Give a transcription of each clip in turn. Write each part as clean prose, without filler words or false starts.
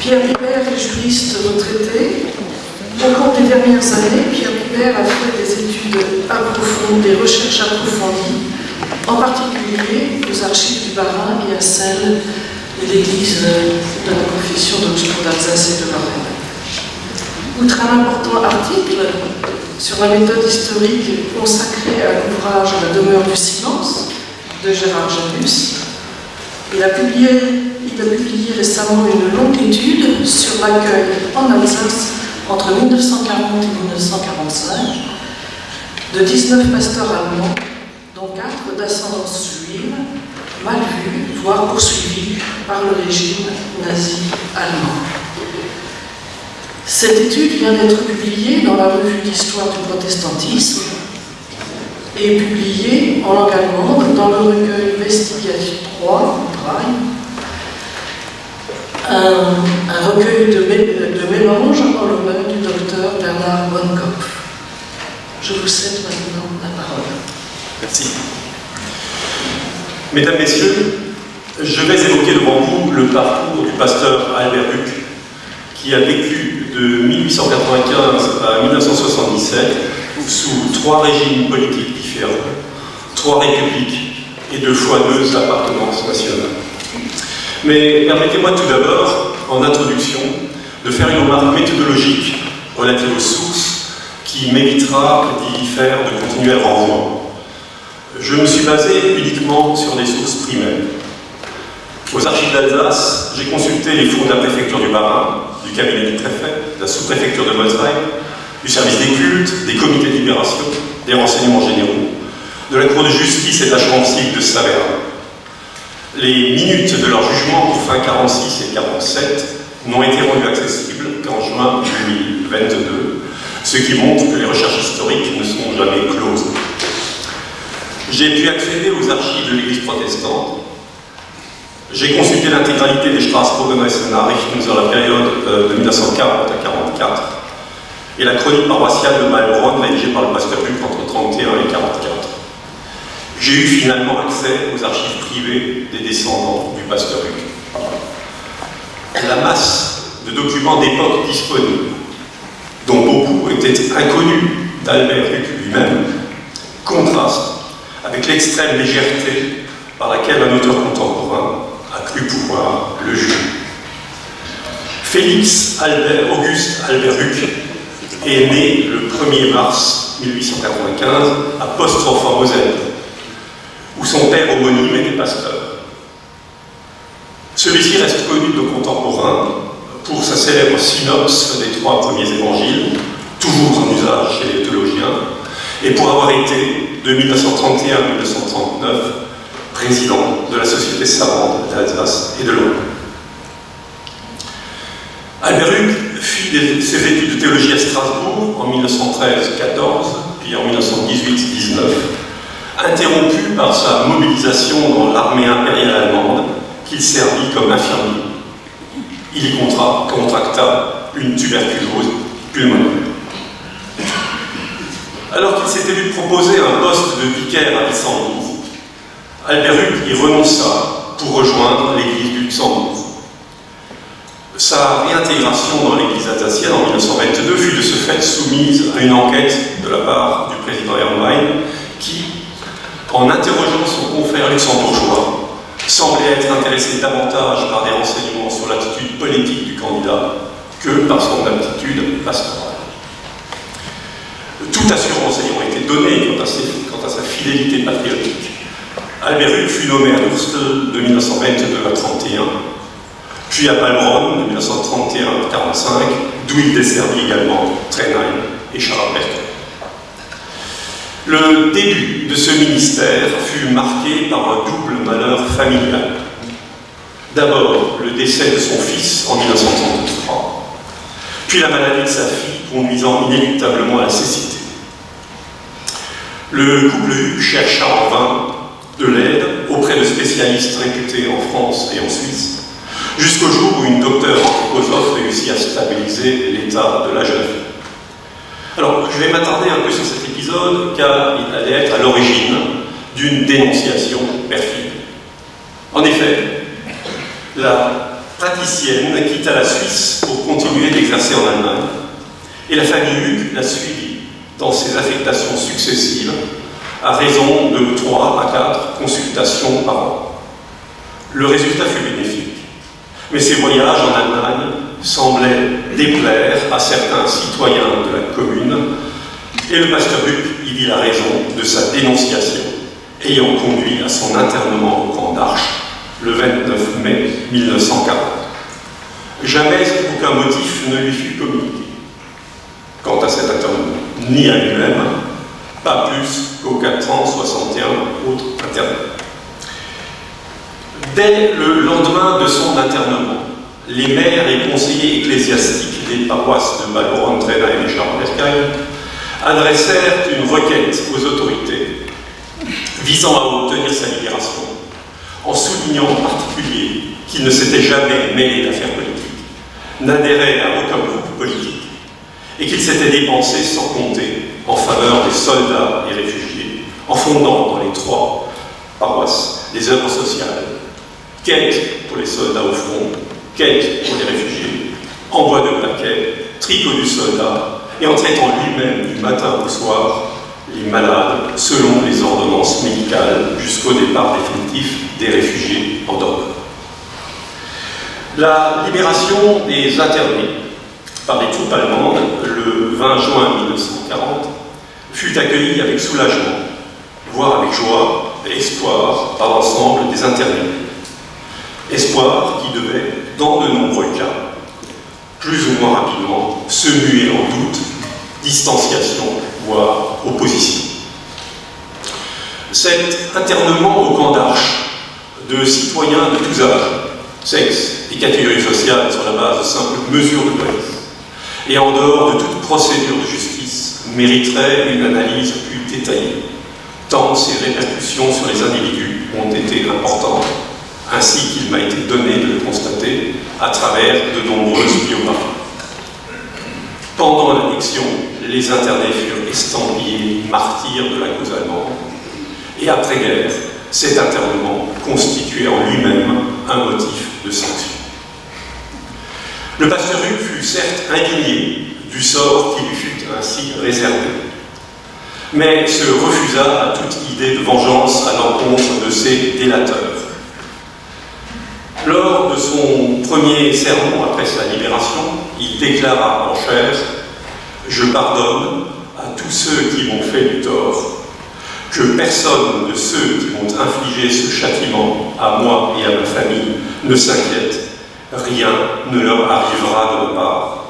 Pierre Pibert est juriste retraité. Au cours des dernières années, Pierre Pibert a fait des études approfondies, des recherches approfondies, en particulier aux archives du Bas-Rhin et à celles de l'Église de la confession d'Augsbourg d'Alsace et de Lorraine. Outre un important article sur la méthode historique consacrée à l'ouvrage La demeure du silence de Gérard Janus, il a publié récemment une longue étude sur l'accueil en Alsace entre 1940 et 1945 de 19 pasteurs allemands, dont 4 d'ascendance juive, mal vus, voire poursuivis par le régime nazi allemand. Cette étude vient d'être publiée dans la revue d'histoire du protestantisme et publiée en langue allemande dans le recueil Vestigation 3, un recueil de mélange en l'honneur du docteur Bernard Bonnkopf. Je vous cède maintenant la parole. Merci. Mesdames, Messieurs, je vais évoquer devant vous le parcours du pasteur Albert Huck, qui a vécu de 1895 à 1977 sous 3 régimes politiques différents, 3 républiques et 2 fois 2 appartenances nationales. Mais permettez-moi tout d'abord, en introduction, de faire une remarque méthodologique relative aux sources qui m'évitera d'y faire de continuel renvoi. Je me suis basé uniquement sur des sources primaires. Aux archives d'Alsace, j'ai consulté les fonds de la préfecture du Bas-Rhin, du cabinet du préfet, de la sous-préfecture de Molsheim, du service des cultes, des comités de libération, des renseignements généraux, de la Cour de justice et de la Chambre civique de Saverne. Les minutes de leur jugement pour fin 46 et 47 n'ont été rendues accessibles qu'en juin 2022, ce qui montre que les recherches historiques ne sont jamais closes. J'ai pu accéder aux archives de l'Église protestante. J'ai consulté l'intégralité des Straßburger Nachrichten sur la période de 1940 à 1944 et la chronique paroissiale de Heilbronn rédigée par le pasteur Huck entre 1931 et 1944. J'ai eu finalement accès aux archives privées des descendants du pasteur Huck. La masse de documents d'époque disponibles, dont beaucoup étaient inconnus d'Albert Huck lui-même, contraste avec l'extrême légèreté par laquelle un auteur contemporain a cru pouvoir le juger. Félix Auguste Albert Huck est né le 1er mars 1895 à Postroff en Moselle, où son père homonyme était pasteur. Celui-ci reste connu de nos contemporains pour sa célèbre synopse des 3 premiers évangiles, toujours en usage chez les théologiens, et pour avoir été, de 1931 à 1939, président de la Société savante d'Alsace et de Lorraine. Albert Huck fit ses études de théologie à Strasbourg en 1913-14, puis en 1918-19, interrompu par sa mobilisation dans l'armée impériale allemande, qu'il servit comme infirmier. Il y contracta une tuberculose pulmonaire. Alors qu'il s'était vu proposer un poste de vicaire à Luxembourg, Albert Huck y renonça pour rejoindre l'église du Luxembourg. Sa réintégration dans l'église alsacienne en 1922 fut de ce fait soumise à une enquête de la part du président Herrmann qui, en interrogeant son confrère luxembourgeois, semblait être intéressé davantage par des renseignements sur l'attitude politique du candidat que par son aptitude pastorale. Toute assurance ayant été donnée quant à sa fidélité patriotique, Albert Huck fut nommé à l'Ourste de 1922 à 1931, puis à Heilbronn de 1931 à 1945, d'où il desservit également Trenheim et Scharpenberg. Le début de ce ministère fut marqué par un double malheur familial. D'abord, le décès de son fils en 1933, puis la maladie de sa fille conduisant inéluctablement à la cécité. Le couple Huck chercha en vain de l'aide auprès de spécialistes réputés en France et en Suisse, jusqu'au jour où une docteure anthroposophe réussit à stabiliser l'état de la jeune fille. Alors, je vais m'attarder un peu sur cet épisode, car il allait être à l'origine d'une dénonciation perfide. En effet, la pratique praticienne quitta la Suisse pour continuer d'exercer en Allemagne, et la famille Hugues l'a suivie dans ses affectations successives, à raison de 3 à 4 consultations par an. Le résultat fut bénéfique, mais ces voyages en Allemagne semblaient déplaire à certains citoyens de la commune, et le pasteur Hugues y vit la raison de sa dénonciation, ayant conduit à son internement au camp d'Arche le 29 mai 1940. Jamais aucun motif ne lui fut communiqué quant à cet internement, ni à lui-même, pas plus qu'aux 461 autres internés. Dès le lendemain de son internement, les maires et conseillers ecclésiastiques des paroisses de Balmoral, Trena et Charles-Bercail adressèrent une requête aux autorités visant à obtenir sa libération, en soulignant en particulier qu'il ne s'était jamais mêlé d'affaires politiques, n'adhérait à aucun groupe politique, et qu'il s'était dépensé sans compter en faveur des soldats et réfugiés, en fondant dans les 3 paroisses des œuvres sociales, quête pour les soldats au front, quête pour les réfugiés, envoi de plaquets, tricot du soldat, et en traitant lui-même du matin au soir les malades selon les ordonnances médicales jusqu'au départ définitif des réfugiés en Dordogne. La libération des internés par les troupes allemandes le 20 juin 1940 fut accueillie avec soulagement, voire avec joie et espoir par l'ensemble des internés. Espoir qui devait, dans de nombreux cas, plus ou moins rapidement, se muer en doute, distanciation, voire opposition. Cet internement au camp d'Arche de citoyens de tous âges, sexes et catégories sociales sur la base de simples mesures de police, et en dehors de toute procédure de justice, mériterait une analyse plus détaillée, tant ses répercussions sur les individus ont été importantes, ainsi qu'il m'a été donné de le constater à travers de nombreuses biographies. Pendant l'annexion, les internés furent estampillés martyrs de la cause allemande, et après-guerre, cet internement constituait en lui-même un motif de sanction. Le pasteur Hugues fut certes indigné du sort qui lui fut ainsi réservé, mais se refusa à toute idée de vengeance à l'encontre de ses délateurs. Lors de son premier sermon après sa libération, il déclara en chair « Je pardonne à tous ceux qui m'ont fait du tort, que personne de ceux qui m'ont infligé ce châtiment à moi et à ma famille ne s'inquiète, rien ne leur arrivera de ma part.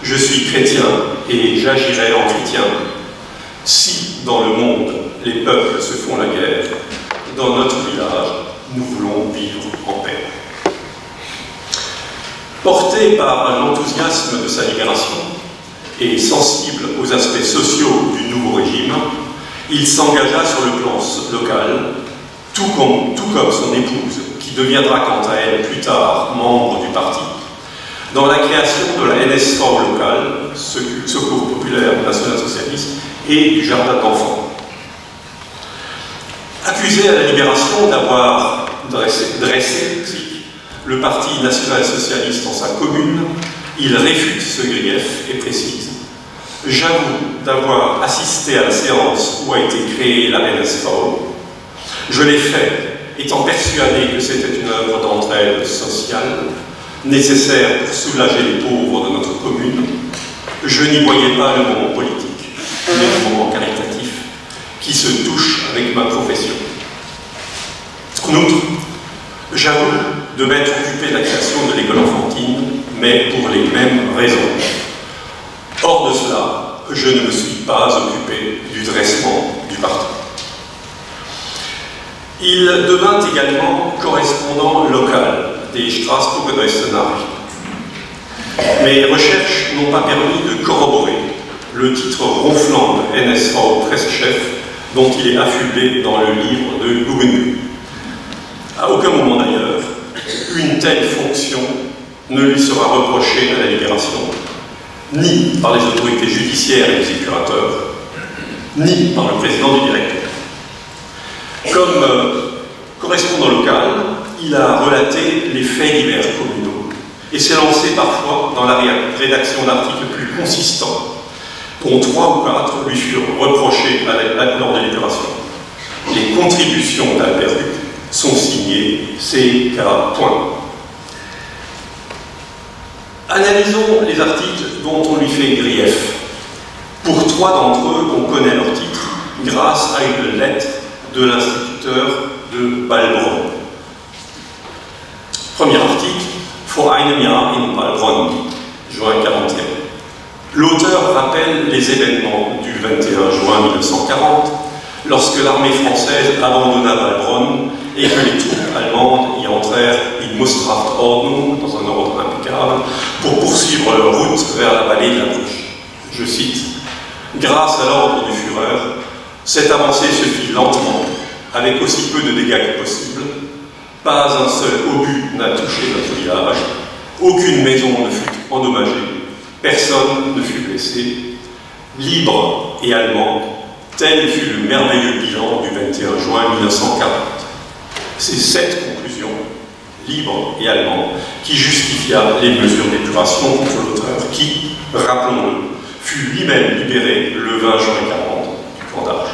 Je suis chrétien et j'agirai en chrétien. Si dans le monde les peuples se font la guerre, dans notre village, nous voulons vivre en paix. » Porté par l'enthousiasme de sa libération et sensible aux aspects sociaux du nouveau régime, il s'engagea sur le plan local, tout comme son épouse, qui deviendra quant à elle plus tard membre du parti, dans la création de la NSV locale, Secours populaire national-socialiste, et du jardin d'enfants. Accusé à la Libération d'avoir dressé le Parti national-socialiste en sa commune, il réfute ce grief et précise « J'avoue d'avoir assisté à la séance où a été créée la NSV. Je l'ai fait, étant persuadé que c'était une œuvre d'entraide sociale, nécessaire pour soulager les pauvres de notre commune. Je n'y voyais pas le moment politique, mais le moment caritatif, qui se touche avec ma profession. En outre, j'avoue de m'être occupé de la création de l'école enfantine, mais pour les mêmes raisons. Hors de cela, je ne me suis pas occupé du dressement du parti. Il devint également correspondant local des Straßburger Nachrichten. Mes recherches n'ont pas permis de corroborer le titre ronflant de NSV Pressechef dont il est affublé dans le livre de Guggenheim. À aucun moment d'ailleurs, une telle fonction ne lui sera reprochée à la Libération, ni par les autorités judiciaires et les épurateurs, ni par le président du directeur. Comme correspondant local, il a relaté les faits divers communaux et s'est lancé parfois dans la rédaction d'articles plus consistants, dont 3 ou 4 lui furent reprochés lors de l'épuration. Les contributions d'Albert Huck sont signées C.K. Analysons les articles dont on lui fait grief. Pour 3 d'entre eux, on connaît leur titre, grâce à une lettre de l'instituteur de Balbronn. Premier article, Vor einem Jahr in Balbronn, juin 41. L'auteur rappelle les événements du 21 juin 1940, lorsque l'armée française abandonna Balbronn et que les troupes allemandes y entrèrent in Mustrafordnung, dans un ordre impeccable, pour poursuivre leur route vers la vallée de la Bruche. Je cite, « Grâce à l'ordre du Führer, cette avancée se fit lentement, avec aussi peu de dégâts que possible. Pas un seul obus n'a touché notre village, aucune maison ne fut endommagée, personne ne fut blessé. Libre et allemand, tel fut le merveilleux bilan du 21 juin 1940. » C'est cette conclusion, libre et allemand, qui justifia les mesures d'épuration contre l'auteur, qui, rappelons-le, fut lui-même libéré le 20 juin 1940 du camp d'Arges.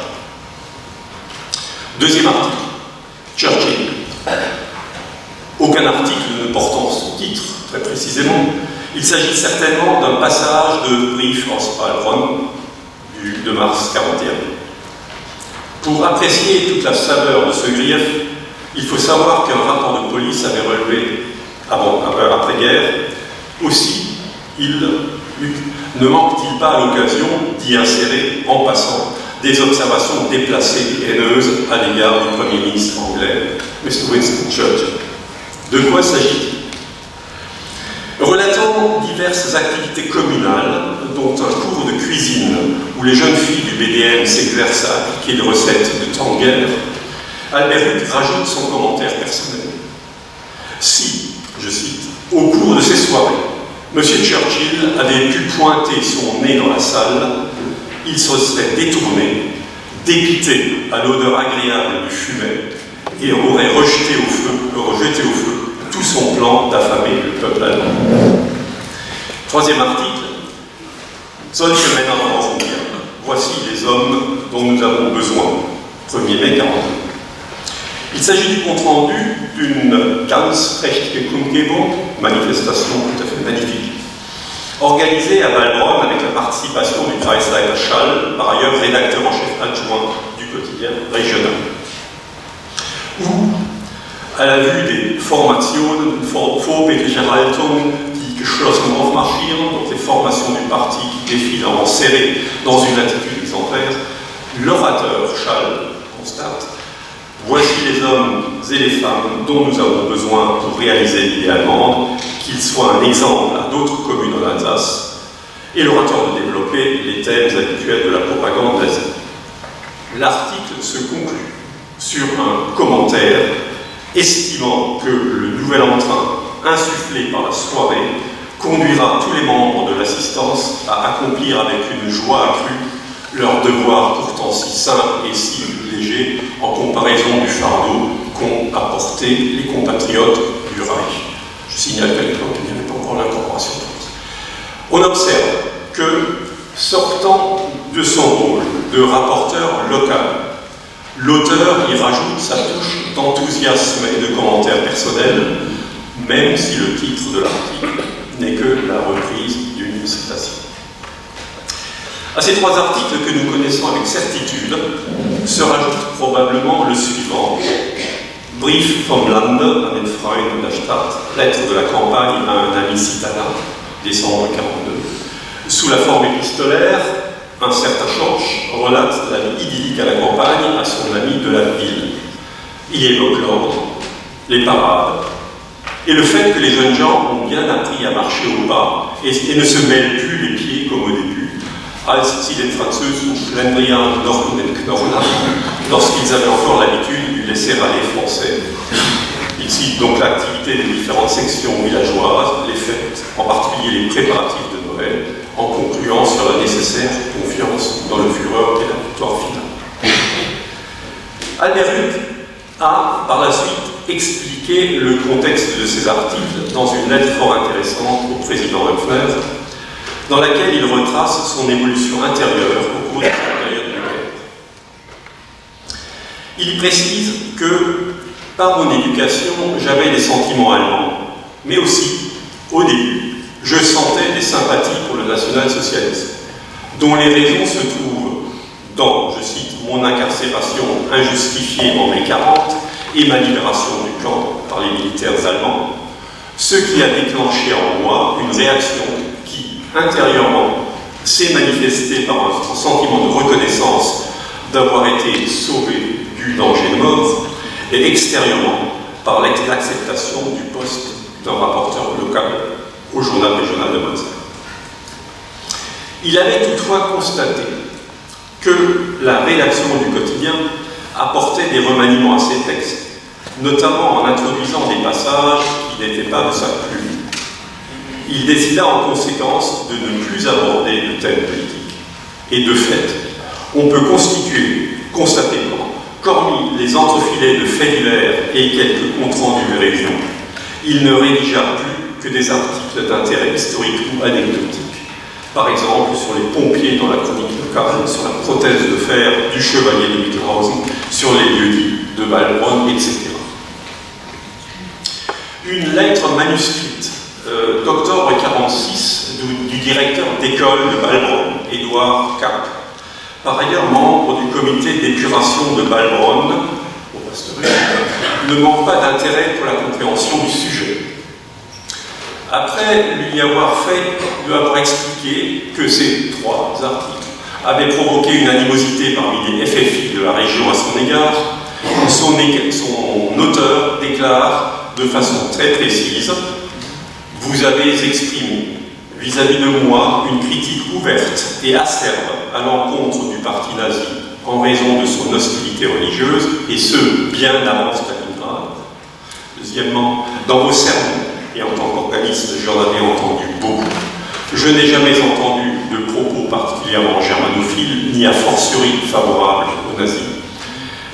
Deuxième article, Churchill. Aucun article ne portant son titre, très précisément. Il s'agit certainement d'un passage de Brief aus Balbronn de mars 1941. Pour apprécier toute la saveur de ce grief, il faut savoir qu'un rapport de police avait relevé, après-guerre, aussi, ne manque-t-il pas à l'occasion d'y insérer, en passant, des observations déplacées et haineuses à l'égard du Premier ministre anglais, Mr. Winston Churchill. De quoi s'agit-il? Relatant diverses activités communales, dont un cours de cuisine où les jeunes filles du BDM s'exercent à appliquer des recettes de temps de guerre, Albert Huck rajoute son commentaire personnel. Si, je cite, au cours de ces soirées, M. Churchill avait pu pointer son nez dans la salle, il se serait détourné, dépité à l'odeur agréable du fumet, et aurait rejeté au feu tout son plan d'affamer le peuple allemand. Troisième article, Solche Männer brauchen wir. Voici les hommes dont nous avons besoin. 1er mai 42. Il s'agit du compte-rendu d'une ganz prächtige Kundgebung, manifestation tout à fait magnifique, organisée à Balbronn avec la participation du Kreisleiter Schall, par ailleurs rédacteur en chef adjoint du quotidien régional. Où, à la vue des Formationen, vorbildliche Haltung, die geschlossen aufmarschieren, donc les formations du parti qui défilent en serré dans une attitude exemplaire, l'orateur Schall constate: voici les hommes et les femmes dont nous avons besoin pour réaliser l'idée allemande, qu'ils soient un exemple à d'autres communes en Alsace, et l'orateur de développer les thèmes habituels de la propagande nazie. L'article se conclut sur un commentaire estimant que le nouvel entrain insufflé par la soirée conduira tous les membres de l'assistance à accomplir avec une joie accrue leur devoir pourtant si simple et si léger en comparaison du fardeau qu'ont apporté les compatriotes du Reich. Je signale qu'à l'époque, il n'y avait pas encore l'incorporation. On observe que, sortant de son rôle de rapporteur local, l'auteur y rajoute sa touche d'enthousiasme et de commentaires personnels, même si le titre de l'article n'est que la reprise d'une citation. À ces 3 articles que nous connaissons avec certitude, se rajoute probablement le suivant: Brief vom Lande an den Freund der Stadt, lettre de la campagne à un ami citadin, décembre 1942. Sous la forme épistolaire, un certain Schorsch relate la vie idyllique à la campagne à son ami de la ville. Il évoque l'ordre, les parades, et le fait que les jeunes gens ont bien appris à marcher au pas et ne se mêlent plus les pieds comme au début, als sie den Französen Schlendrian noch den Knochen hatten, lorsqu'ils avaient encore l'habitude du laisser-aller français. Il cite donc l'activité des différentes sections villageoises, les fêtes, en particulier les préparatifs de Noël, en concluant sur la nécessaire confiance dans le Führer et la victoire finale. Albert Huck a, par la suite, expliquer le contexte de ces articles dans une lettre fort intéressante au président Höpfner, dans laquelle il retrace son évolution intérieure au cours de cette période de guerre. Il y précise que, par mon éducation, j'avais des sentiments allemands, mais aussi, au début, je sentais des sympathies pour le national-socialisme, dont les raisons se trouvent dans, je cite, mon incarcération injustifiée en mai 40 et ma libération du camp par les militaires allemands, ce qui a déclenché en moi une réaction qui, intérieurement, s'est manifestée par un sentiment de reconnaissance d'avoir été sauvé du danger de mort, et extérieurement par l'acceptation du poste d'un rapporteur local au journal régional de Moselle. Il avait toutefois constaté que la rédaction du quotidien apportait des remaniements à ses textes, notamment en introduisant des passages qui n'étaient pas de sa plume. Il décida en conséquence de ne plus aborder de thèmes politiques. Et de fait, on peut constater qu'hormis les entrefilets de faits divers et quelques comptes rendus de région, il ne rédigea plus que des articles d'intérêt historique ou anecdotique. Par exemple, sur les pompiers dans la chronique locale, sur la prothèse de fer du chevalier de Mitterhausen, sur les lieux-dits de Balbronn, etc. Une lettre manuscrite d'octobre 1946 du directeur d'école de Balbronn, Édouard Kapp, par ailleurs membre du comité d'épuration de Balbronn, au Pasteur, ne manque pas d'intérêt pour la compréhension du sujet. Après lui avoir expliqué que ces 3 articles avaient provoqué une animosité parmi les FFI de la région à son égard, son auteur déclare de façon très précise « Vous avez exprimé vis-à-vis de moi une critique ouverte et acerbe à l'encontre du parti nazi en raison de son hostilité religieuse, et ce, bien avant Stalingrad. Deuxièmement, dans vos sermons, et en tant qu'organiste, j'en avais entendu beaucoup. Je n'ai jamais entendu de propos particulièrement germanophiles, ni a fortiori favorables aux nazis.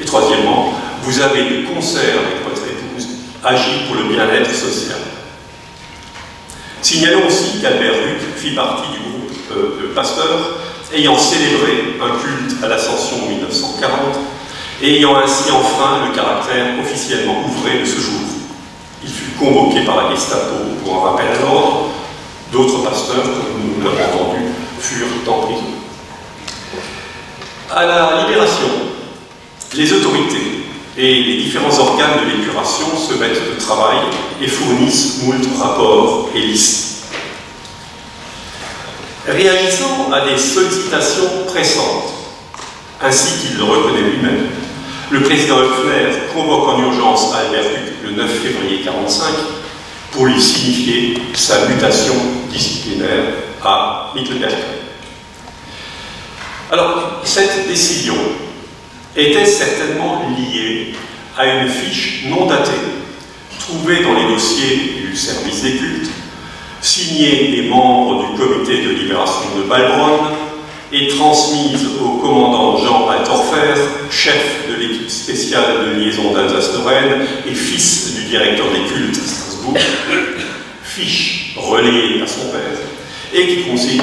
Et troisièmement, vous avez, de concert avec votre épouse, agi pour le bien-être social. Signalons aussi qu'Albert Huck fit partie du groupe de Pasteur, ayant célébré un culte à l'Ascension en 1940, et ayant ainsi enfreint le caractère officiellement ouvré de ce jour. Il fut convoqué par la Gestapo pour un rappel à l'ordre. D'autres pasteurs, comme nous l'avons entendu, furent en prison. À la Libération, les autorités et les différents organes de l'épuration se mettent au travail et fournissent moult rapports et listes. Réagissant à des sollicitations pressantes, ainsi qu'il le reconnaît lui-même, le président Höpfner convoque en urgence Albert Huck le 9 février 1945 pour lui signifier sa mutation disciplinaire à Mittelberg. Alors, cette décision était certainement liée à une fiche non datée, trouvée dans les dossiers du service des cultes, signée des membres du comité de libération de Balbronn et transmise au commandant Jean Altorfer, chef de l'équipe spéciale de liaison d'Alsace-Lorraine et fils du directeur des cultes à Strasbourg, fiche relayée à son père, et qui consigne: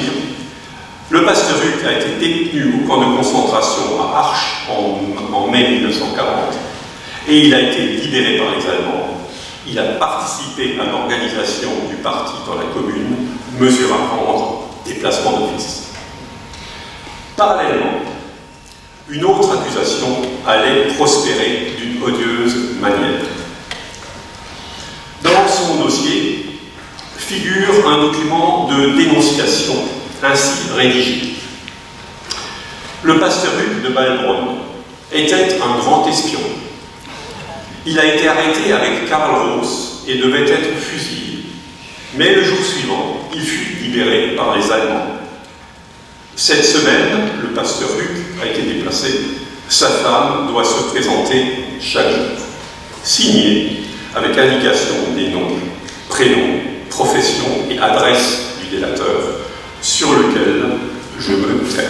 le pasteur Huck a été détenu au camp de concentration à Arches en mai 1940 et il a été libéré par les Allemands. Il a participé à l'organisation du parti dans la commune, mesure à prendre, déplacement d'office. Parallèlement, une autre accusation allait prospérer d'une odieuse manière. Dans son dossier figure un document de dénonciation ainsi rédigé. Le pasteur Huck de Balbronn était un grand espion. Il a été arrêté avec Karl Roos et devait être fusillé. Mais le jour suivant, il fut libéré par les Allemands. Cette semaine, le pasteur Huck a été déplacé. Sa femme doit se présenter chaque jour. Signé avec indication des noms, prénoms, profession et adresse du délateur, sur lequel je me fais.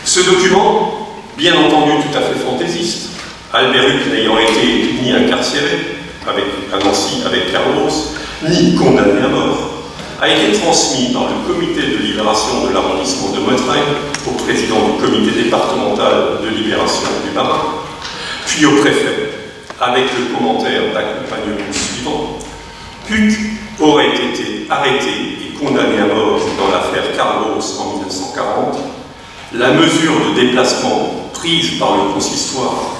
Ce document, bien entendu tout à fait fantaisiste, Albert Huc n'ayant été ni incarcéré à Nancy avec Carlos, ni condamné à mort, a été transmis par le comité de libération de l'arrondissement de Montreuil au président du comité départemental de libération du Bas-Rhin, puis au préfet, avec le commentaire d'accompagnement suivant. Huc aurait été arrêté et condamné à mort dans l'affaire Carlos en 1940. La mesure de déplacement prise par le consistoire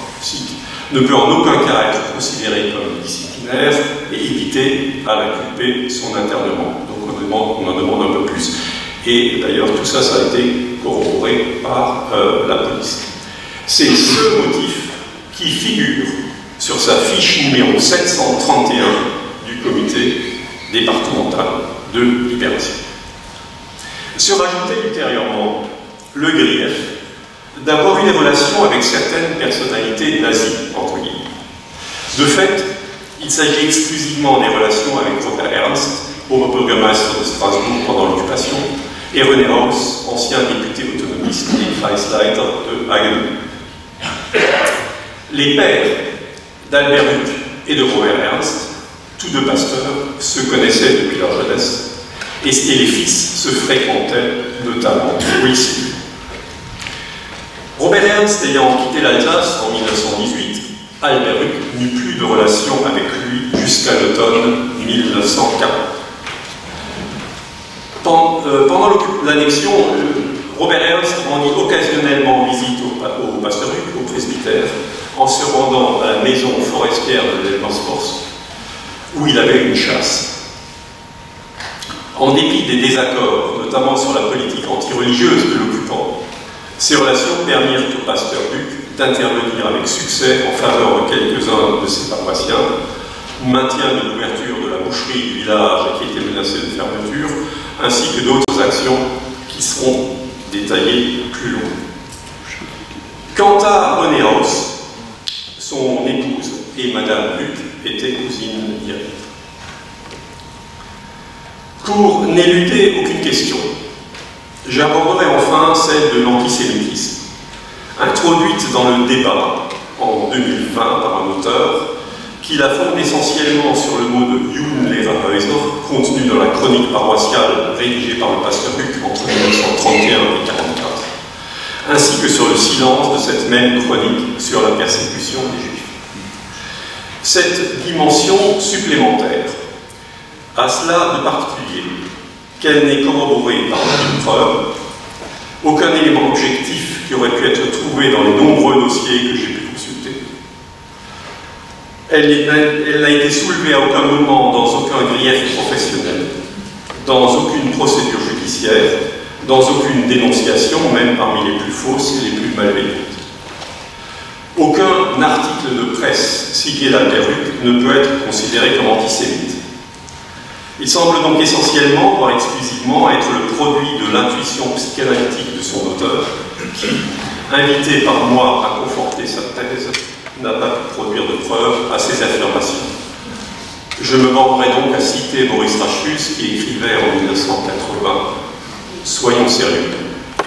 ne peut en aucun cas être considérée comme disciplinaire et éviter à l'inculpé son internement. Donc on en demande un peu plus. Et d'ailleurs, tout ça, ça a été corroboré par la police. C'est ce motif qui figure sur sa fiche numéro 731 du comité départemental de libération. Se rajoutait ultérieurement le grief d'avoir eu des relations avec certaines personnalités nazies, entre guillemets. De fait, il s'agit exclusivement des relations avec Robert Ernst, Oberbürgermeister de Strasbourg pendant l'occupation, et René Haus, ancien député autonomiste et Kreisleiter de Hagen. Les pères d'Albert Huc et de Robert Ernst, tous deux pasteurs, se connaissaient depuis leur jeunesse, et les fils se fréquentaient notamment au lycée. Robert Ernst ayant quitté l'Alsace en 1918, Albert Huc n'eut plus de relation avec lui jusqu'à l'automne 1940. Pendant l'annexion, Robert Ernst rendit occasionnellement visite au pasteur Huc, au presbytère, en se rendant à la maison forestière de Delmensforst, où il avait une chasse. En dépit des désaccords, notamment sur la politique anti-religieuse de l'occupant, ces relations permirent au pasteur Huc d'intervenir avec succès en faveur de quelques-uns de ses paroissiens, maintien de l'ouverture de la boucherie du village qui était menacée de fermeture, ainsi que d'autres actions qui seront détaillées plus loin. Quant à René Haus, son épouse et Madame Huc étaient cousines directes. Pour n'éluder aucune question, j'aborderai enfin celle de l'antisémitisme, introduite dans le débat en 2020 par un auteur qui la fonde essentiellement sur le mot de Judenlehrerhäuser contenu dans la chronique paroissiale rédigée par le pasteur Huc entre 1931 et 1944, ainsi que sur le silence de cette même chronique sur la persécution des Juifs. Cette dimension supplémentaire a cela de particulier qu'elle n'est corroborée par aucune preuve, aucun élément objectif qui aurait pu être trouvé dans les nombreux dossiers que j'ai pu consulter. Elle n'a été soulevée à aucun moment dans aucun grief professionnel, dans aucune procédure judiciaire, dans aucune dénonciation, même parmi les plus fausses et les plus malveillantes. Aucun article de presse signé d'Albert Huc ne peut être considéré comme antisémite. Il semble donc essentiellement, voire exclusivement, être le produit de l'intuition psychanalytique de son auteur, qui, invité par moi à conforter sa thèse, n'a pas pu produire de preuves à ses affirmations. Je me bornerai donc à citer Maurice Dreyfus, qui écrivait en 1980 « Soyons sérieux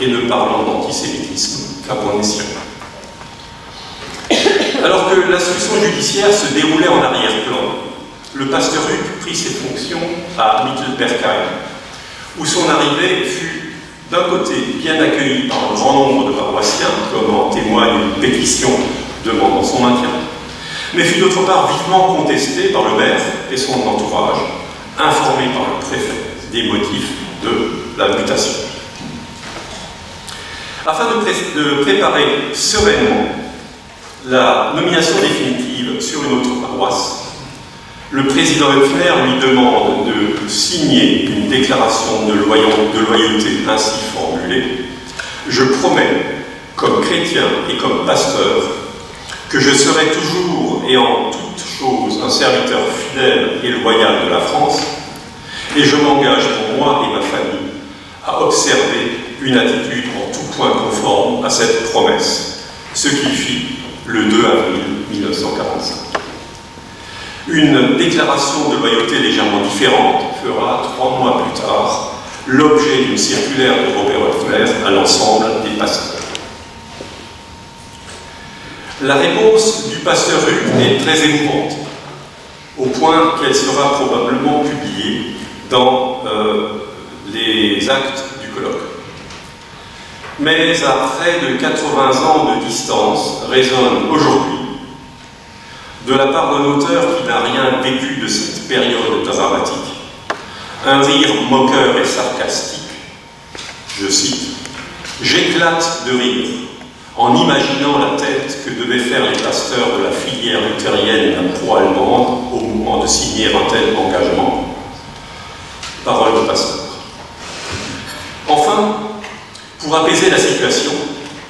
et ne parlons d'antisémitisme qu'à bon escient ». Alors que l'instruction judiciaire se déroulait en arrière-plan, le pasteur Huc prit ses fonctions à Mittelbergheim, où son arrivée fut d'un côté bien accueillie par un grand nombre de paroissiens, comme en témoigne une pétition demandant son maintien, mais fut d'autre part vivement contestée par le maire et son entourage, informé par le préfet des motifs de la mutation. Afin de préparer sereinement la nomination définitive sur une autre paroisse, le président Höpfner lui demande de signer une déclaration de loyauté ainsi formulée. Je promets, comme chrétien et comme pasteur, que je serai toujours et en toute chose un serviteur fidèle et loyal de la France, et je m'engage pour moi et ma famille à observer une attitude en tout point conforme à cette promesse, ce qu'il fit le 2 avril 1945. Une déclaration de loyauté légèrement différente fera 3 mois plus tard l'objet d'une circulaire de Robert Höpfner à l'ensemble des pasteurs. La réponse du pasteur Huc est très émouvante, au point qu'elle sera probablement publiée dans les actes du colloque. Mais à près de 80 ans de distance, résonne aujourd'hui, de la part d'un auteur qui n'a rien vécu de cette période dramatique, un rire moqueur et sarcastique. Je cite, « J'éclate de rire en imaginant la tête que devaient faire les pasteurs de la filière luthérienne pro-allemande au moment de signer un tel engagement. » Parole de pasteur. Enfin, pour apaiser la situation,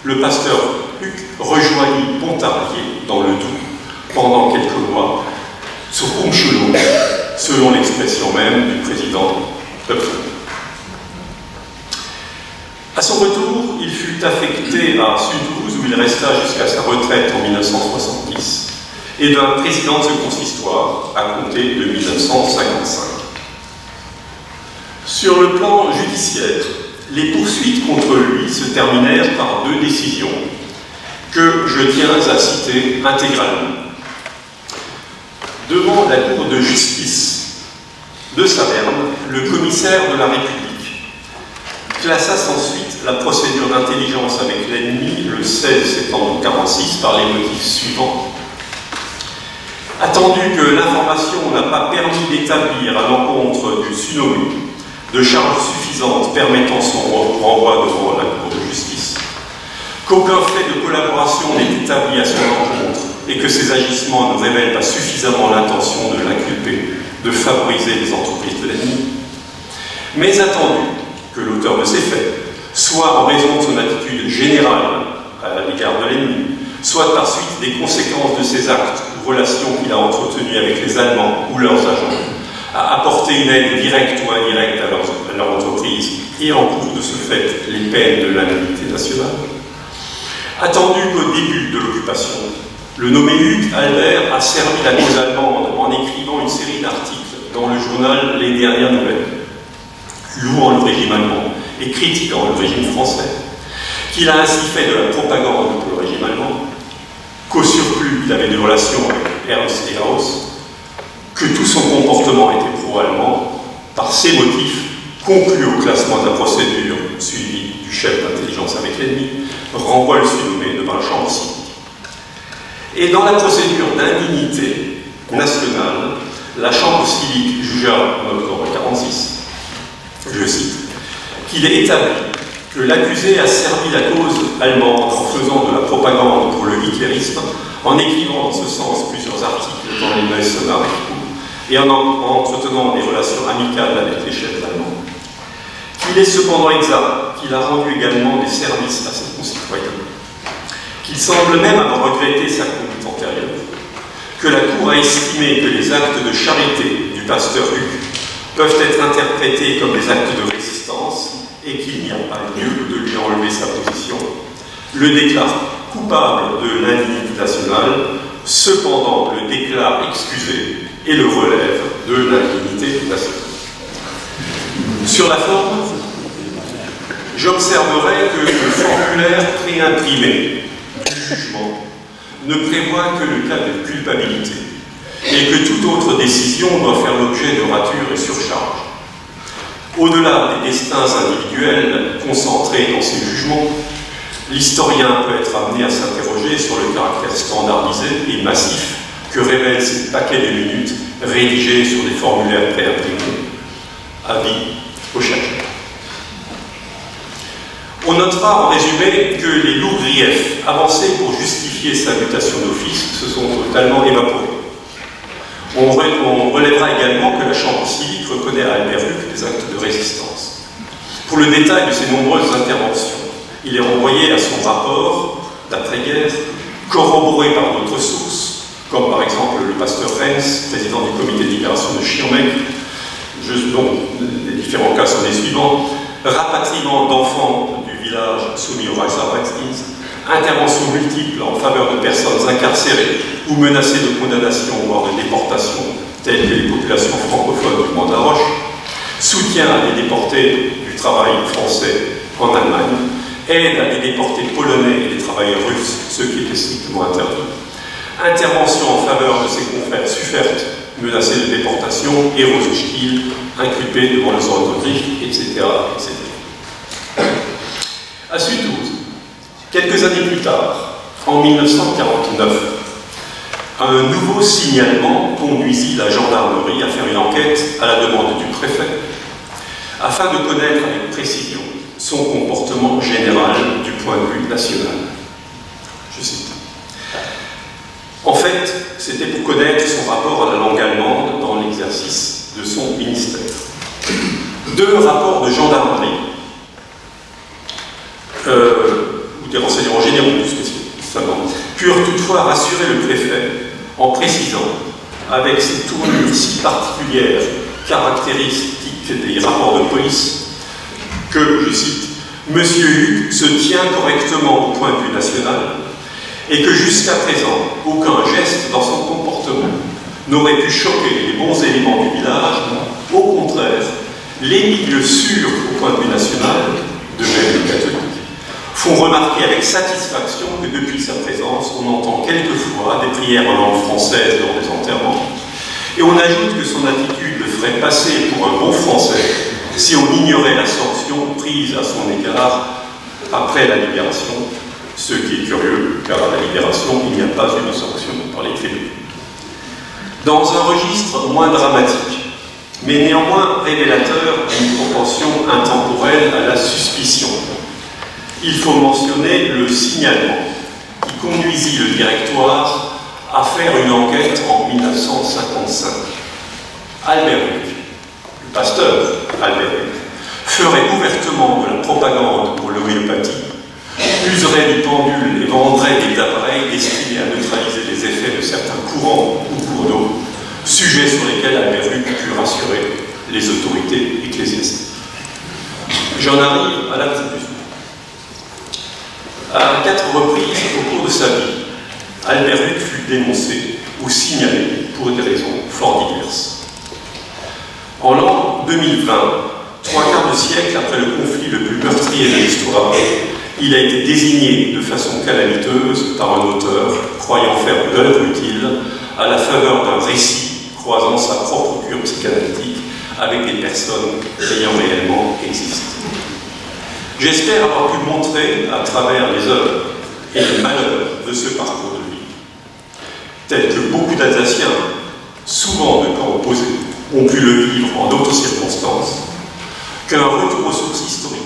le pasteur Huc rejoignit Pontarlier dans le Doubs pendant quelques mois, sur Umschulung, selon l'expression même du président Höpfner. À son retour, il fut affecté à Sudouze, où il resta jusqu'à sa retraite en 1970, et d'un président de ce consistoire à compter de 1955. Sur le plan judiciaire, les poursuites contre lui se terminèrent par deux décisions que je tiens à citer intégralement. Devant la Cour de justice de Saverne, le commissaire de la République classa sans suite la procédure d'intelligence avec l'ennemi le 16 septembre 1946 par les motifs suivants. Attendu que l'information n'a pas permis d'établir à l'encontre du Sunomu de charges suffisantes permettant son renvoi devant la Cour de justice, qu'aucun fait de collaboration n'est établi à son encontre et que ces agissements ne révèlent pas suffisamment l'intention de l'inculpé de favoriser les entreprises de l'ennemi, mais attendu que l'auteur de ces faits, soit en raison de son attitude générale à l'égard de l'ennemi, soit par suite des conséquences de ses actes ou relations qu'il a entretenues avec les Allemands ou leurs agents, a apporté une aide directe ou indirecte à leur entreprise et en cours de ce fait les peines de l'indemnité nationale. Attendu qu'au début de l'occupation, le nommé Huc Albert a servi la cause allemande en écrivant une série d'articles dans le journal Les Dernières Nouvelles, louant le régime allemand et critiquant le régime français, qu'il a ainsi fait de la propagande pour le régime allemand, qu'au surplus il avait des relations avec Ernst et Gauss, que tout son comportement était pro-allemand, par ces motifs, conclu au classement de la procédure suivie du chef d'intelligence avec l'ennemi, renvoie le Sunomu devant la chambre civique. Et dans la procédure d'indignité nationale, la chambre civique jugea en octobre 1946, je cite, qu'il est établi que l'accusé a servi la cause allemande en faisant de la propagande pour le hitlérisme, en écrivant dans ce sens plusieurs articles dans les Meusener et en entretenant des relations amicales avec les chefs allemands. Il est cependant exact qu'il a rendu également des services à ses concitoyens, qu'il semble même avoir regretté sa conduite antérieure, que la Cour a estimé que les actes de charité du pasteur Huc peuvent être interprétés comme des actes de résistance et qu'il n'y a pas lieu de lui enlever sa position, le déclare coupable de l'indignité nationale, cependant le déclare excusé et le relève de l'indignité nationale. Sur la forme, j'observerai que le formulaire préimprimé du jugement ne prévoit que le cas de culpabilité et que toute autre décision doit faire l'objet de ratures et surcharges. Au-delà des destins individuels concentrés dans ces jugements, l'historien peut être amené à s'interroger sur le caractère standardisé et massif que révèlent ces paquets de minutes rédigés sur des formulaires préimprimés. Avis au chercheur. On notera en résumé que les lourds griefs avancés pour justifier sa mutation d'office se sont totalement évaporés. On relèvera également que la Chambre civique reconnaît à Albert Huc des actes de résistance. Pour le détail de ses nombreuses interventions, il est renvoyé à son rapport d'après-guerre, corroboré par d'autres sources, comme par exemple le pasteur Renz, président du comité de libération de Schirmeck, dont les différents cas sont les suivants: rapatriement d'enfants du village soumis au Reichsarbeitsdienst, interventions multiples en faveur de personnes incarcérées ou menacées de condamnation, voire de déportation, telles que les populations francophones du Mont-de-la-Roche, soutien à des déportés du travail français en Allemagne, aide à des déportés polonais et des travailleurs russes, ce qui était strictement interdit, intervention en faveur de ses confrères Suffert, menacés de déportation, et Rosenstiel, inculpé devant le Zornkotrich, etc., etc. À Sud-12, quelques années plus tard, en 1949, un nouveau signalement conduisit la gendarmerie à faire une enquête à la demande du préfet, afin de connaître avec précision son comportement général du point de vue national. Je cite. En fait, c'était pour connaître son rapport à la langue allemande dans l'exercice de son ministère. 2 rapports de gendarmerie, ou des renseignements généraux plus spécialement, purent toutefois rassurer le préfet en précisant, avec ces tournures si particulières, caractéristiques des rapports de police, que, je cite, « Monsieur Hugues se tient correctement au point de vue national et que jusqu'à présent, aucun geste dans son comportement n'aurait pu choquer les bons éléments du village. Au contraire, les milieux sûrs au point de vue national, de même les catholiques, font remarquer avec satisfaction que depuis sa présence, on entend quelquefois des prières en langue française lors des enterrements, et on ajoute que son attitude le ferait passer pour un bon Français si on ignorait la sanction prise à son égard après la libération, ce qui est curieux, car à la libération, il n'y a pas une sanction par les tribunaux. Dans un registre moins dramatique, mais néanmoins révélateur d'une propension intemporelle à la suspicion, il faut mentionner le signalement qui conduisit le directoire à faire une enquête en 1955. Albert Huck, le pasteur Albert Huck, ferait ouvertement de la propagande pour l'homéopathie, userait du pendule et vendrait des appareils destinés à neutraliser les effets de certains courants ou cours d'eau, sujets sur lesquels Albert Huck put rassurer les autorités ecclésiastiques. J'en arrive à l'attribution. À 4 reprises au cours de sa vie, Albert Huck fut dénoncé ou signalé pour des raisons fort diverses. En l'an 2020, 3/4 de siècle après le conflit le plus meurtrier de l'histoire, il a été désigné de façon calamiteuse par un auteur croyant faire de l'œuvre utile à la faveur d'un récit croisant sa propre cure psychanalytique avec des personnes ayant réellement existé. J'espère avoir pu montrer à travers les œuvres et les malheurs de ce parcours de vie, tel que beaucoup d'Alsaciens, souvent de camps opposés, ont pu le vivre en d'autres circonstances, qu'un retour aux sources historiques,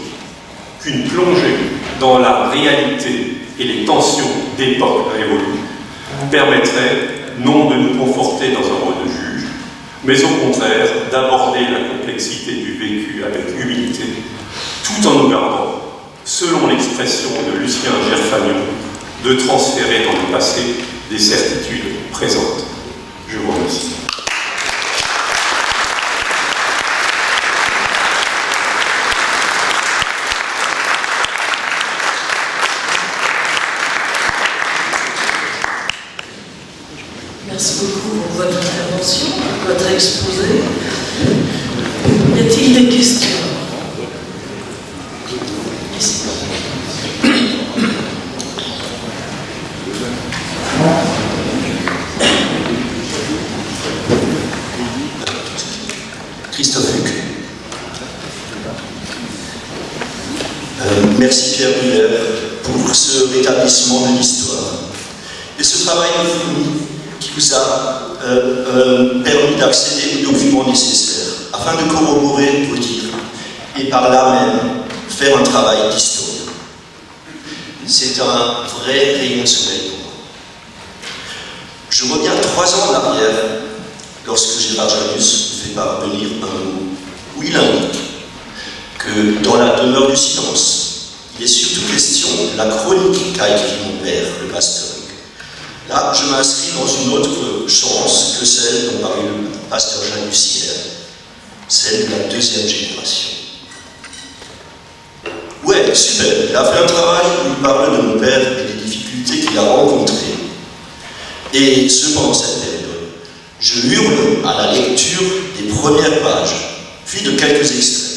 qu'une plongée dans la réalité et les tensions d'époque révolues permettrait non de nous conforter dans un rôle de juge, mais au contraire d'aborder la complexité du vécu avec humilité, tout en nous gardant, selon l'expression de Lucien Gerfagnon, de transférer dans le passé des certitudes présentes. Je vous remercie. Merci beaucoup pour votre intervention, pour votre exposé. Y a-t-il des questions? Christophe Huck. Merci Pierre Muller pour ce rétablissement de l'histoire et ce travail fourni qui vous a permis d'accéder aux documents nécessaires afin de corroborer vos dires et par là même faire un travail d'historien. C'est un vrai rayon de soleil pour moi. Je reviens 3 ans en arrière lorsque Gérard Janus me fait parvenir un mot où il indique que dans la demeure du silence, il est surtout question de la chronique qu'a écrit mon père, le pasteur. Là, je m'inscris dans une autre chance que celle dont parlait le pasteur Janus hier, celle de la 2e génération. Ouais, super, il a fait un travail où il parle de mon père et des difficultés qu'il a rencontrées. Et ce, pendant cette période, je hurle à la lecture des premières pages, puis de quelques extraits.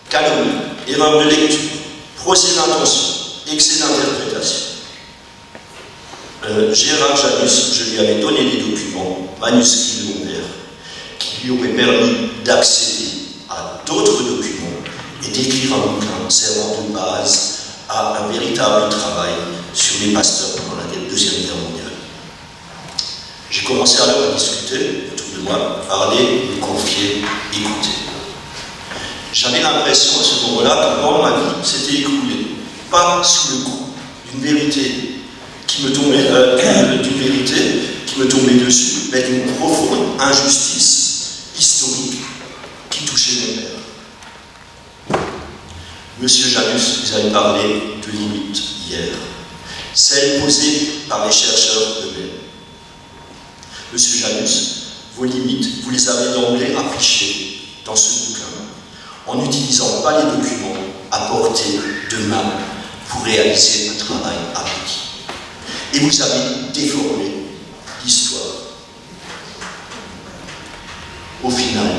Calomnie, erreur de lecture, procès d'intention, excès d'interprétation. Gérard Janus, je lui avais donné des documents, manuscrits de mon père, qui lui auraient permis d'accéder à d'autres documents et d'écrire un bouquin servant de base à un véritable travail sur les pasteurs pendant la Deuxième Guerre mondiale. J'ai commencé alors à discuter autour de moi, parler, me confier, écouter. J'avais l'impression à ce moment-là que dans ma vie s'était écoulée, pas sous le coup d'une vérité qui me tombait dessus, mais d'une profonde injustice historique qui touchait mon père. Monsieur Janus, vous avez parlé de limites hier, celles posées par les chercheurs eux-mêmes. Monsieur Janus, vos limites, vous les avez d'emblée affichées dans ce bouquin, en n'utilisant pas les documents apportés de main pour réaliser un travail abouti. Et vous avez déformé l'histoire. Au final,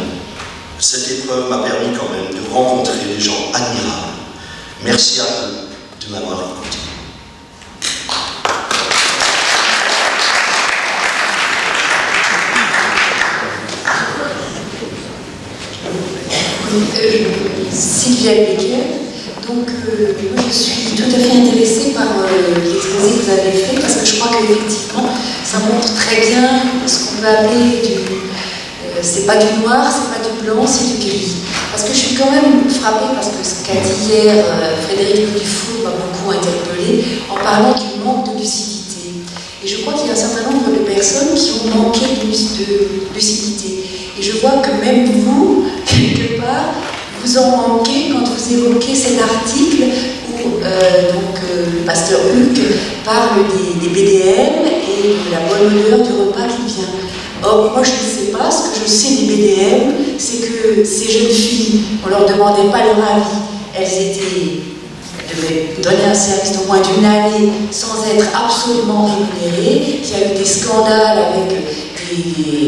cette épreuve m'a permis quand même de rencontrer des gens admirables. Merci à eux de m'avoir écouté. Sylvia Becker. Donc, moi, je suis tout à fait intéressée par l'exposé que vous avez fait, parce que je crois qu'effectivement, ça montre très bien ce qu'on peut appeler c'est pas du noir, c'est pas du blanc, c'est du gris. Parce que je suis quand même frappée, parce que ce qu'a dit hier Frédéric Dufour m'a beaucoup interpellée, en parlant du manque de lucidité. Et je crois qu'il y a un certain nombre de personnes qui ont manqué de lucidité. Et je vois que même vous, quelque part, vous en manquez quand vous évoquez cet article où le pasteur Huck parle des BDM et de la bonne odeur du repas qui vient. Or, moi je ne sais pas, ce que je sais des BDM, c'est que ces jeunes filles, on ne leur demandait pas leur avis, elles devaient donner un service d'au moins d'une année sans être absolument rémunérées. Il y a eu des scandales avec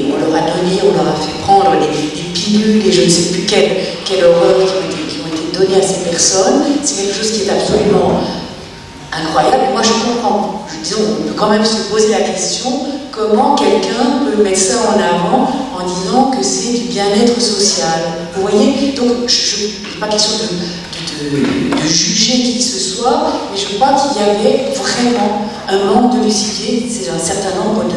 on leur a donné, on leur a fait prendre des pilules et je ne sais plus quelle horreur qui ont été données à ces personnes. C'est quelque chose qui est absolument incroyable. Et moi je comprends, on peut quand même se poser la question, comment quelqu'un peut mettre ça en avant en disant que c'est du bien-être social. Vous voyez, donc il n'est pas question de juger qui que ce soit, mais je crois qu'il y avait vraiment un manque de lucidité. C'est un certain nombre de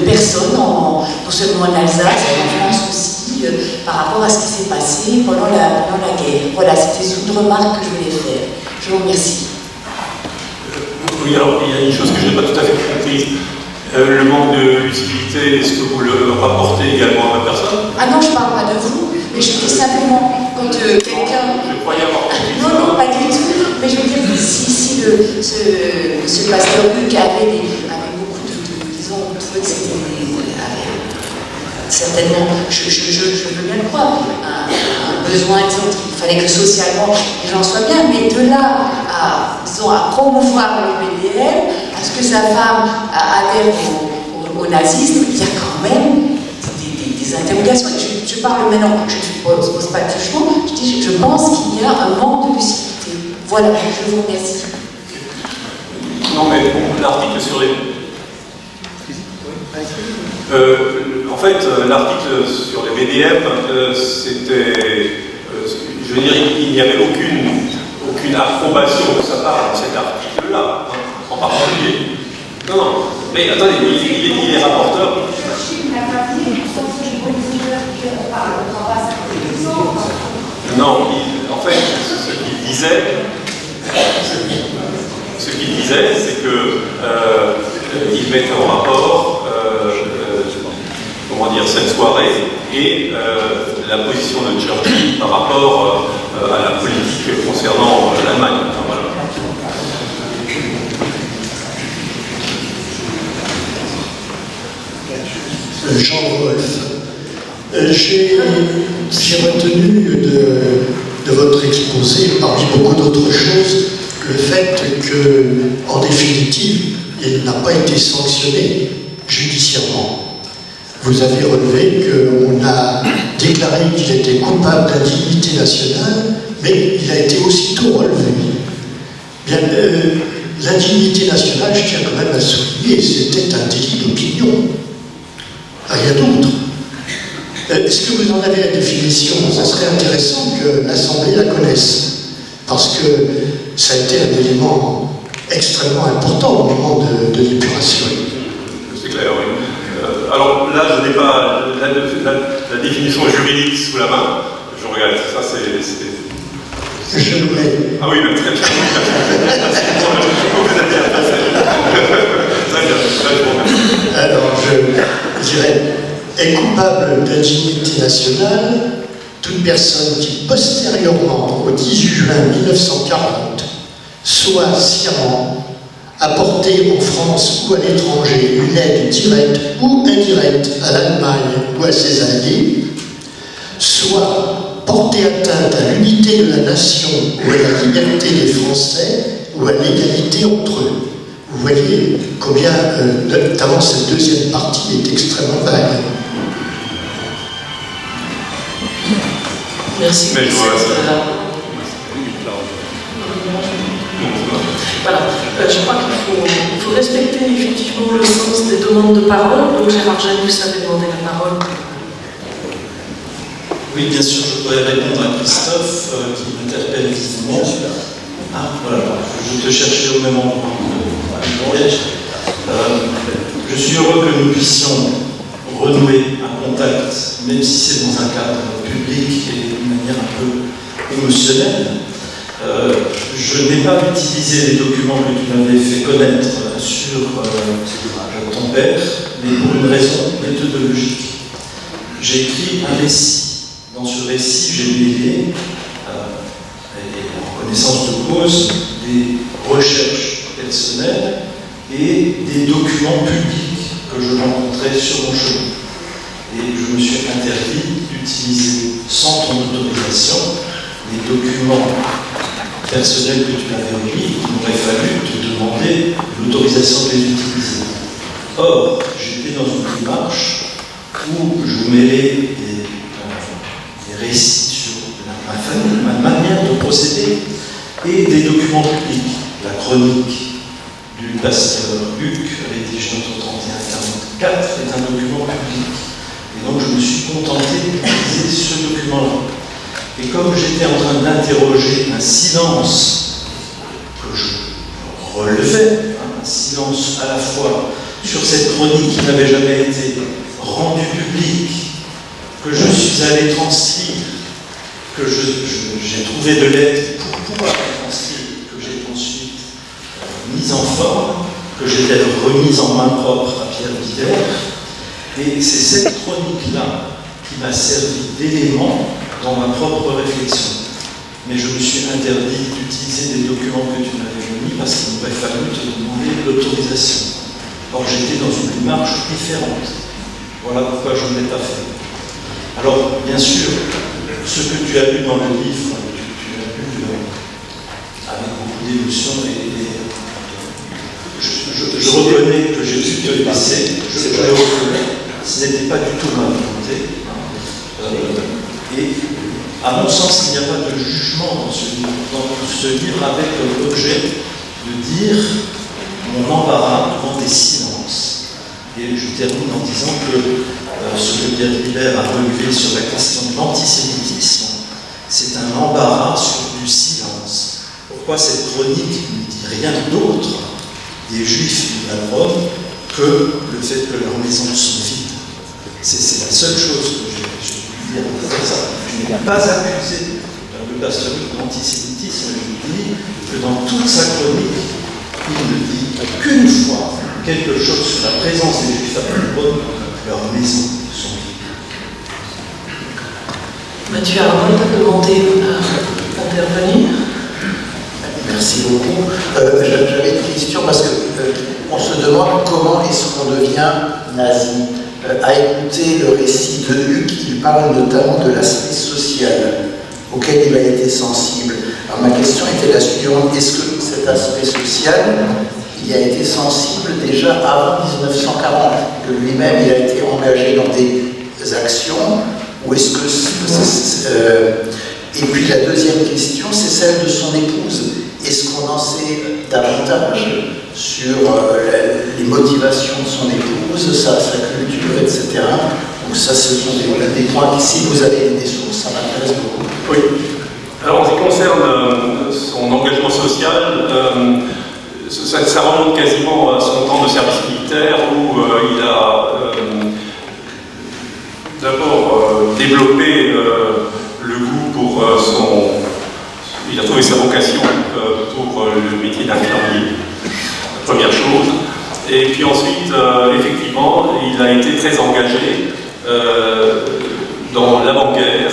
personnes, non seulement en Alsace, mais en France aussi, par rapport à ce qui s'est passé pendant la guerre. Voilà, c'était une remarque que je voulais faire. Je vous remercie. Oui, alors il y a une chose que je n'ai pas tout à fait comprise. Le manque de lucidité, est-ce que vous le rapportez également à ma personne? Ah non, je ne parle pas de vous, mais je dis simplement quand quelqu'un... Je croyais avoir compris. Non, pas du tout. Mais je veux dire que si ce pasteur Huck avait beaucoup de disons, trouvé que c'était certainement, je veux bien le croire, un besoin, disons, il fallait que socialement les gens soient bien, mais de là à promouvoir le BDM, à ce que sa femme adhère au nazisme, il y a quand même des interrogations. Je parle maintenant, je ne pose pas de jugement, je pense qu'il y a un manque de lucidité. Voilà, je vous remercie. Non, mais bon, l'article sur les... en fait, l'article sur les BDM, c'était... je veux dire, il n'y avait aucune approbation de sa part dans cet article-là, hein, en particulier. Non, mais attendez, il est rapporteur. Non, en fait, ce qu'il disait, c'est qu'il mettait en rapport comment dire, cette soirée et la position de Churchill par rapport à la politique concernant l'Allemagne. Enfin, voilà. Jean-Wolf, j'ai retenu de votre exposé, parmi beaucoup d'autres choses, le fait qu'en définitive, il n'a pas été sanctionné judiciairement. Vous avez relevé qu'on a déclaré qu'il était coupable d'indignité nationale, mais il a été aussitôt relevé. Bien, l'indignité nationale, je tiens quand même à souligner, c'était un délit d'opinion. Rien d'autre. Est-ce que vous en avez la définition? Ça serait intéressant que l'Assemblée la connaisse, parce que ça a été un élément extrêmement important au moment de l'épuration. C'est clair, oui. Alors là, je n'ai pas la définition juridique sous la main. Je regarde, ça c'est... Je l'ai. Ah oui, mais très bien. Vous avez bien passé. Très bien, très bien. Alors, je dirais, est coupable d'indignité nationale toute personne qui, postérieurement au 18 juin 1940, soit sciemment apporté en France ou à l'étranger une aide directe ou indirecte à l'Allemagne ou à ses alliés, soit porté atteinte à l'unité de la nation ou à la liberté des Français ou à l'égalité entre eux. Vous voyez combien, notamment cette deuxième partie, est extrêmement vague. Merci. Mais je vois Voilà. Je crois qu'il faut respecter effectivement le sens des demandes de parole. Donc Gérard Janus avait demandé la parole. Oui, bien sûr, je pourrais répondre à Christophe qui m'interpelle vivement. Ah, voilà, je te cherchais au même endroit. Je suis heureux que nous puissions renouer un contact, même si c'est dans un cadre public et d'une manière un peu émotionnelle. Je n'ai pas utilisé les documents que tu m'avais fait connaître sur ton père, mais pour une raison méthodologique. J'ai écrit un récit. Dans ce récit, j'ai mêlé, en connaissance de cause, des recherches personnelles et des documents publics que je rencontrais sur mon chemin. Et je me suis interdit d'utiliser, sans ton autorisation, les documents personnels que tu m'avais remis. Il m'aurait fallu te demander l'autorisation de les utiliser. Or, j'étais dans une démarche où je mêlais des récits sur ma famille, ma manière de procéder, et des documents publics. La chronique du pasteur Huc, rédigée entre 31 et 44, est un document public. Et donc je me suis contenté d'utiliser ce document-là. Et comme j'étais en train d'interroger un silence que je relevais, un silence à la fois sur cette chronique qui n'avait jamais été rendue publique, que je suis allé transcrire, que j'ai trouvé de l'aide pour pouvoir transcrire, que j'ai ensuite mise en forme, que j'ai remise en main propre à Pierre Villers. Et c'est cette chronique-là qui m'a servi d'élément dans ma propre réflexion. Mais je me suis interdit d'utiliser des documents que tu m'avais remis parce qu'il m'aurait fallu te demander l'autorisation. Or, j'étais dans une démarche différente. Voilà pourquoi je ne l'ai pas fait. Alors, bien sûr, ce que tu as lu dans le livre, tu l'as lu avec beaucoup d'émotion et je reconnais que j'ai dû te laisser, je le reconnais, ce n'était pas du tout ma volonté. Et à mon sens, il n'y a pas de jugement dans ce livre avec comme objet de dire mon embarras devant des silences. Et je termine en disant que ce que Pierre Villers a relevé sur la question de l'antisémitisme, c'est un embarras sur du silence. Pourquoi cette chronique ne dit rien d'autre des Juifs de la Rome que le fait que leurs maisons sont vides? C'est la seule chose que j'ai pu dire de ça. Je n'ai pas accusé le pasteur d'antisémitisme, je dis que dans toute sa chronique, il ne dit qu'une fois quelque chose sur la présence des Juifs à Rome, leurs maisons sont vides. Mathieu Armand a demandé à intervenir. Merci beaucoup. J'avais une question parce qu'on se demande comment est-ce qu'on devient nazi. À écouter le récit de Huc, il parle notamment de l'aspect social auquel il a été sensible. Alors ma question était la suivante: est-ce que cet aspect social, il a été sensible déjà avant 1940, que lui-même il a été engagé dans des actions Ou est-ce que... Et puis la deuxième question, c'est celle de son épouse. Est-ce qu'on en sait davantage sur les motivations de son épouse, sa culture, etc. Donc ça, ce sont des points qui, si vous avez des sources, ça m'intéresse beaucoup. Oui. Alors, en ce qui concerne son engagement social, ça remonte quasiment à son temps de service militaire où il a d'abord développé le goût pour il a trouvé sa vocation pour le métier d'infirmier, première chose. Et puis ensuite, effectivement, il a été très engagé dans l'avant-guerre,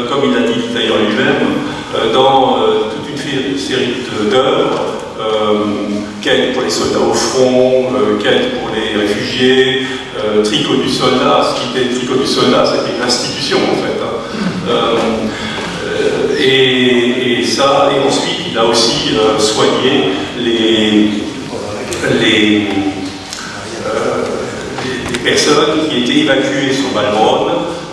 comme il a dit d'ailleurs lui-même, dans toute une série d'œuvres, quête pour les soldats au front, quête pour les réfugiés, tricot du soldat. Ce qui était le tricot du soldat, c'était une institution en fait. Et ensuite, il a aussi soigné les personnes qui étaient évacuées sur Balbronn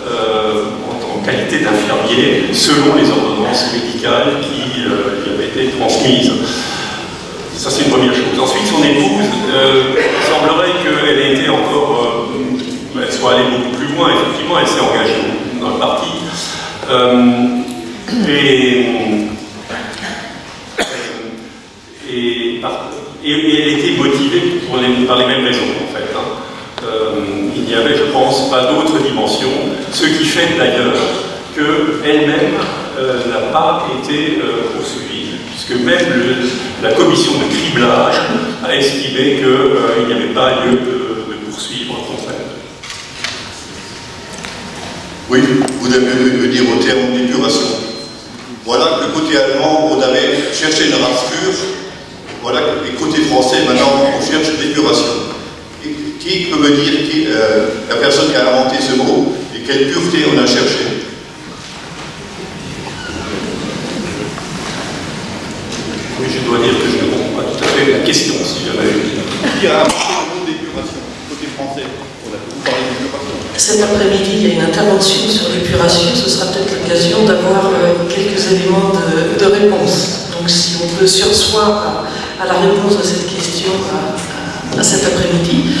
en qualité d'infirmiers, selon les ordonnances médicales qui lui avaient été transmises. Ça, c'est une première chose. Ensuite, son épouse, il semblerait qu'elle ait été encore, elle soit allée beaucoup plus loin. Effectivement, elle s'est engagée dans le parti. Et elle était motivée par les mêmes raisons, en fait. Il n'y avait, je pense, pas d'autre dimension, ce qui fait d'ailleurs qu'elle-même n'a pas été poursuivie, puisque même la commission de criblage a estimé qu'il n'y avait pas lieu de poursuivre contre elle. Oui, vous devez me dire au terme d'épuration. Voilà que le côté allemand, on avait cherché une race pure. Voilà que le côté français, maintenant, on cherche l'épuration. Qui peut me dire la personne qui a inventé ce mot et quelle pureté on a cherché? Oui, je dois dire que je ne comprends pas tout à fait la question, si jamais. Qui a inventé le mot d'épuration? Côté français, on a beaucoup parlé d'épuration. Cet après-midi, il y a une intervention sur l'épuration. Ce sera peut-être l'occasion d'avoir quelques éléments de réponse. Donc, si on peut surseoir à la réponse à cette question à cet après-midi.